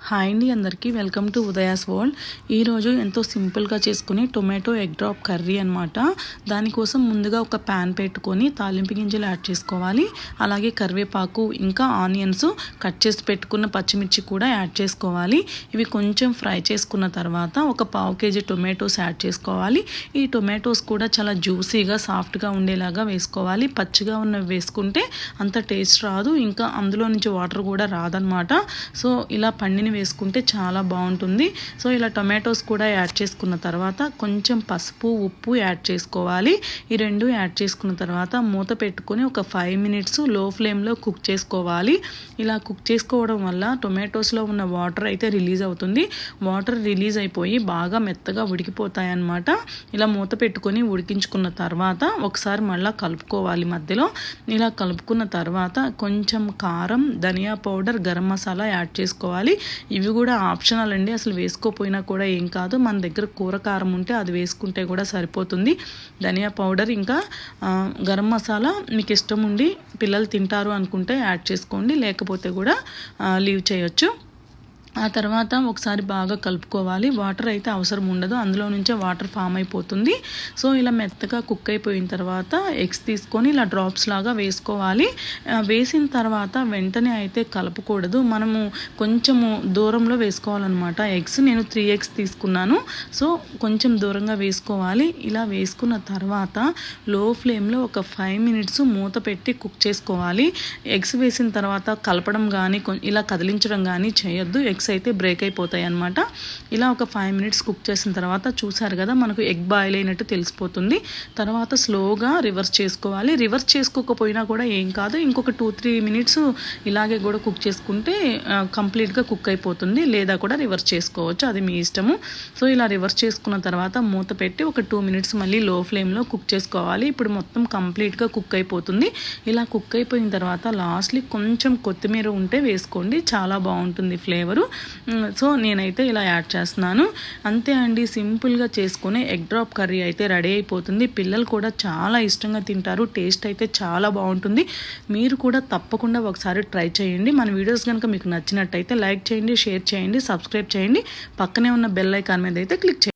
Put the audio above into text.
Hi అండి అందరికీ welcome to Udaya's world. ఈరోజు ఎంతో సింపుల్గా చేసుకుని టొమాటో ఎగ్ డ్రాప్ కర్రీ అనమాట. దానికోసం ముందుగా ఒక ప్యాన్ పెట్టుకొని తాలింపు గింజలు యాడ్ చేసుకోవాలి. అలాగే కరివేపాకు ఇంకా ఆనియన్స్ కట్ చేసి పెట్టుకున్న పచ్చిమిర్చి కూడా యాడ్ చేసుకోవాలి. ఇవి కొంచెం ఫ్రై చేసుకున్న తర్వాత ఒక పావు కేజీ టొమాటోస్ యాడ్ చేసుకోవాలి. ఈ టొమాటోస్ కూడా చాలా జ్యూసీగా సాఫ్ట్గా ఉండేలాగా వేసుకోవాలి. పచ్చిగా ఉన్నవి వేసుకుంటే అంత టేస్ట్ రాదు, ఇంకా అందులో నుంచి వాటర్ కూడా రాదనమాట. సో ఇలా పండిని వేసుకుంటే చాలా బాగుంటుంది. సో ఇలా టొమాటోస్ కూడా యాడ్ చేసుకున్న తర్వాత కొంచెం పసుపు ఉప్పు యాడ్ చేసుకోవాలి. ఈ రెండు యాడ్ చేసుకున్న తర్వాత మూత పెట్టుకొని ఒక 5 మినిట్స్ లో ఫ్లేమ్లో కుక్ చేసుకోవాలి. ఇలా కుక్ చేసుకోవడం వల్ల టొమాటోస్లో ఉన్న వాటర్ అయితే రిలీజ్ అవుతుంది. వాటర్ రిలీజ్ అయిపోయి బాగా మెత్తగా ఉడికిపోతాయి అన్నమాట. ఇలా మూత పెట్టుకొని ఉడికించుకున్న తర్వాత ఒకసారి మళ్ళీ కలుపుకోవాలి మధ్యలో. ఇలా కలుపుకున్న తర్వాత కొంచెం కారం, ధనియా పౌడర్, గరం మసాలా యాడ్ చేసుకోవాలి. ఇవి కూడా ఆప్షనల్ అండి, అసలు వేసుకోపోయినా కూడా ఏం కాదు. మన దగ్గర కూర కారం ఉంటే అది వేసుకుంటే కూడా సరిపోతుంది. ధనియా పౌడర్ ఇంకా గరం మసాలా మీకు ఇష్టం ఉండి పిల్లలు తింటారు అనుకుంటే యాడ్ చేసుకోండి, లేకపోతే కూడా లీవ్ చేయొచ్చు. ఆ తర్వాత ఒకసారి బాగా కలుపుకోవాలి. వాటర్ అయితే అవసరం ఉండదు, అందులో నుంచే వాటర్ ఫామ్ అయిపోతుంది. సో ఇలా మెత్తగా కుక్ అయిపోయిన తర్వాత ఎగ్స్ తీసుకొని ఇలా డ్రాప్స్ లాగా వేసుకోవాలి. వేసిన తర్వాత వెంటనే అయితే కలపకూడదు, మనము కొంచెము దూరంలో వేసుకోవాలన్నమాట. ఎగ్స్ నేను 3 ఎగ్స్ తీసుకున్నాను, సో కొంచెం దూరంగా వేసుకోవాలి. ఇలా వేసుకున్న తర్వాత లో ఫ్లేమ్లో ఒక 5 మినిట్స్ మూత పెట్టి కుక్ చేసుకోవాలి. ఎగ్స్ వేసిన తర్వాత కలపడం కానీ ఇలా కదిలించడం కానీ చేయొద్దు, ఎగ్స్ అయితే బ్రేక్ అయిపోతాయి అన్నమాట. ఇలా ఒక 5 మినిట్స్ కుక్ చేసిన తర్వాత చూసారు కదా, మనకు ఎగ్ బాయిల్ అయినట్టు తెలిసిపోతుంది. తర్వాత స్లోగా రివర్స్ చేసుకోవాలి. రివర్స్ చేసుకోకపోయినా కూడా ఏం కాదు, ఇంకొక 2-3 మినిట్స్ ఇలాగే కూడా కుక్ చేసుకుంటే కంప్లీట్గా కుక్ అయిపోతుంది, లేదా కూడా రివర్స్ చేసుకోవచ్చు, అది మీ ఇష్టము. సో ఇలా రివర్స్ చేసుకున్న తర్వాత మూత పెట్టి ఒక 2 మినిట్స్ మళ్ళీ లో ఫ్లేమ్లో కుక్ చేసుకోవాలి. ఇప్పుడు మొత్తం కంప్లీట్గా కుక్ అయిపోతుంది. ఇలా కుక్ అయిపోయిన తర్వాత లాస్ట్లీ కొంచెం కొత్తిమీర ఉంటే వేసుకోండి, చాలా బాగుంటుంది ఫ్లేవరు. సో నేనైతే ఇలా యాడ్ చేస్తున్నాను. అంతే అండి, సింపుల్గా చేసుకునే ఎగ్ డ్రాప్ కర్రీ అయితే రెడీ అయిపోతుంది. పిల్లలు కూడా చాలా ఇష్టంగా తింటారు, టేస్ట్ అయితే చాలా బాగుంటుంది. మీరు కూడా తప్పకుండా ఒకసారి ట్రై చేయండి. మన వీడియోస్ కనుక మీకు నచ్చినట్టయితే లైక్ చేయండి, షేర్ చేయండి, సబ్స్క్రైబ్ చేయండి. పక్కనే ఉన్న బెల్ ఐకాన్ మీద అయితే క్లిక్ చేయండి.